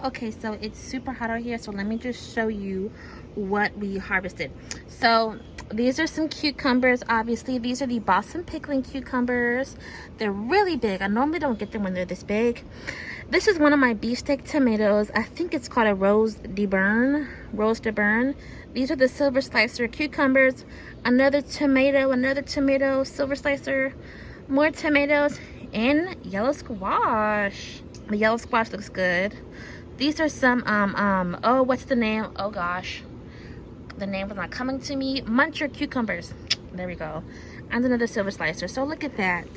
y'all, okay, so it's super hot out here, so let me just show you what we harvested. So these are some cucumbers. Obviously these are the Boston pickling cucumbers. They're really big. I normally don't get them when they're this big. This is one of my beefsteak tomatoes. I think it's called a rose de burn. These are the silver slicer cucumbers. Another tomato, silver slicer, more tomatoes, and yellow squash. The yellow squash looks good. These are some oh, what's the name? Oh gosh, the name was not coming to me. Muncher cucumbers. There we go. And another silver slicer. So look at that,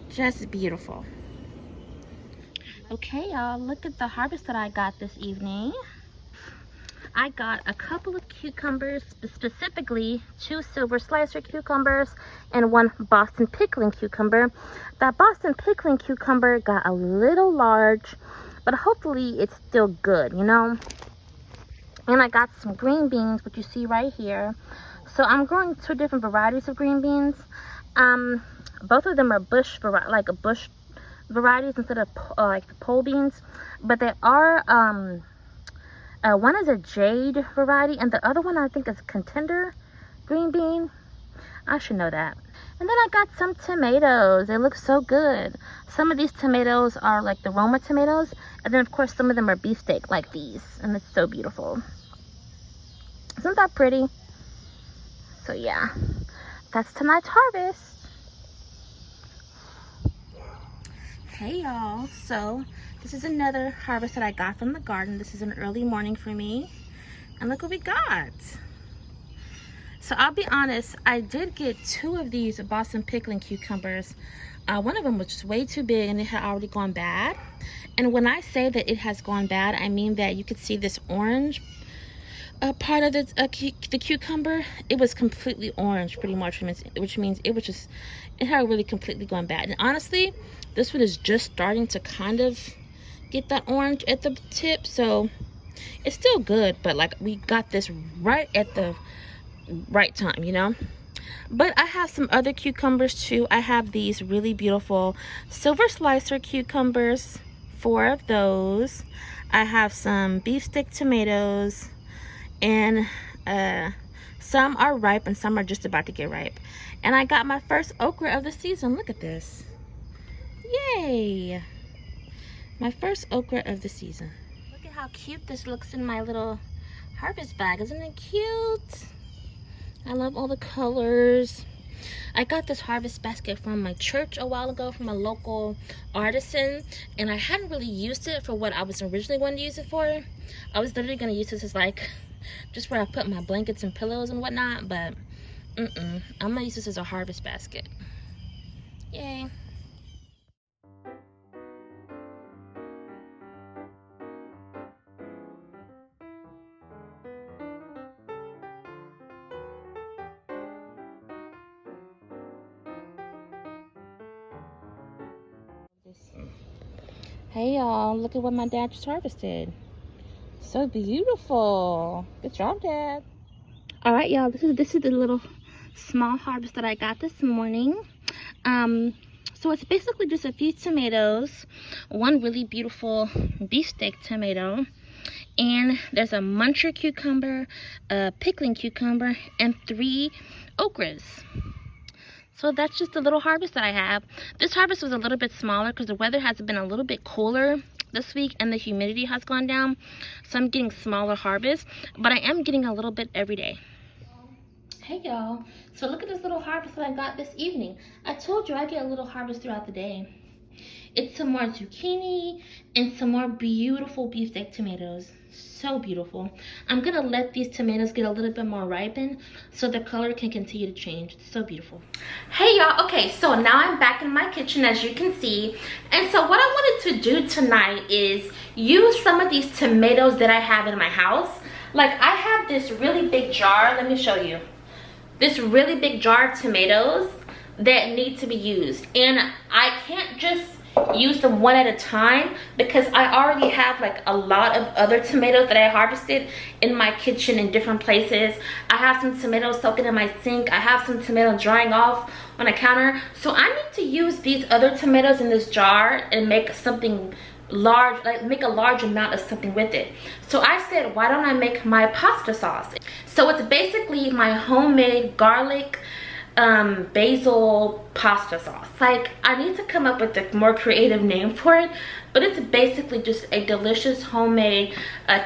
just beautiful. Okay, y'all, look at the harvest that I got this evening. I got a couple of cucumbers, specifically 2 silver slicer cucumbers and 1 Boston pickling cucumber. That Boston pickling cucumber got a little large, but hopefully it's still good, you know. And I got some green beans, which you see right here. So I'm growing 2 different varieties of green beans. Both of them are bush varieties instead of like the pole beans, but they are one is a jade variety and the other one I think is contender green bean. I should know that. And then I got some tomatoes. They look so good. Some of these tomatoes are like the Roma tomatoes, and then of course some of them are beefsteak like these, and it's so beautiful. Isn't that pretty? So yeah, that's tonight's harvest. Hey y'all, so this is another harvest that I got from the garden. This is an early morning for me, and look what we got. So I'll be honest, I did get 2 of these Boston pickling cucumbers. One of them was just way too big and it had already gone bad. And when I say that it has gone bad, I mean that you could see this orange part of the cucumber. It was completely orange pretty much, which means it had really completely gone bad. And honestly, this one is just starting to kind of get that orange at the tip, so it's still good, but like we got this right at the right time, you know. But I have some other cucumbers too. I have these really beautiful silver slicer cucumbers, 4 of those. I have some beefsteak tomatoes, and some are ripe and some are just about to get ripe. And I got my first okra of the season. Look at this. Yay! My first okra of the season. Look at how cute this looks in my little harvest bag. Isn't it cute? I love all the colors. I got this harvest basket from my church a while ago from a local artisan, and I hadn't really used it for what I was originally going to use it for. I was literally going to use this as like just where I put my blankets and pillows and whatnot, but I'm going to use this as a harvest basket. Yay. Hey y'all, look at what my dad just harvested. So beautiful. Good job, Dad. All right, y'all, this is the little small harvest that I got this morning. So it's basically just a few tomatoes, 1 really beautiful beefsteak tomato, and there's a muncher cucumber, a pickling cucumber, and 3 okras. So that's just the little harvest that I have. This harvest was a little bit smaller because the weather has been a little bit cooler this week and the humidity has gone down. So I'm getting smaller harvests, but I am getting a little bit every day. Hey y'all, so look at this little harvest that I got this evening. I told you I get a little harvest throughout the day. It's some more zucchini and some more beautiful beefsteak tomatoes. So beautiful. I'm gonna let these tomatoes get a little bit more ripened so the color can continue to change. It's so beautiful. Hey y'all, okay, so now I'm back in my kitchen as you can see. And so what I wanted to do tonight is use some of these tomatoes that I have in my house. Like I have this really big jar, let me show you. This really big jar of tomatoes that need to be used. And I can't just use them one at a time because I already have like a lot of other tomatoes that I harvested in my kitchen in different places. I have some tomatoes soaking in my sink. I have some tomatoes drying off on a counter. So I need to use these other tomatoes in this jar and make something make a large amount of something with it. So I said, why don't I make my pasta sauce? So it's basically my homemade garlic basil pasta sauce. Like, I need to come up with a more creative name for it, but it's basically just a delicious homemade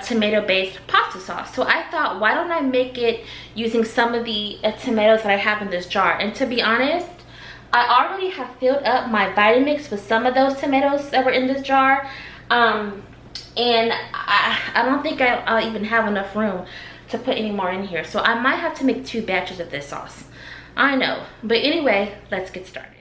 tomato-based pasta sauce. So I thought, why don't I make it using some of the tomatoes that I have in this jar? And to be honest, I already have filled up my Vitamix with some of those tomatoes that were in this jar, and I don't think I'll even have enough room to put any more in here. So I might have to make 2 batches of this sauce. I know, but anyway, let's get started.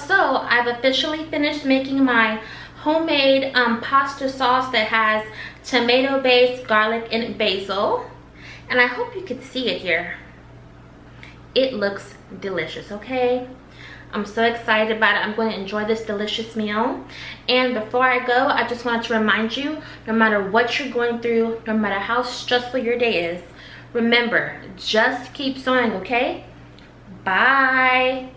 So I've officially finished making my homemade pasta sauce that has tomato based garlic and basil, and I hope you can see it here. It looks delicious. Okay, I'm so excited about it. I'm going to enjoy this delicious meal. And before I go, I just wanted to remind you, no matter what you're going through, no matter how stressful your day is, remember, just keep sowing. Okay, bye.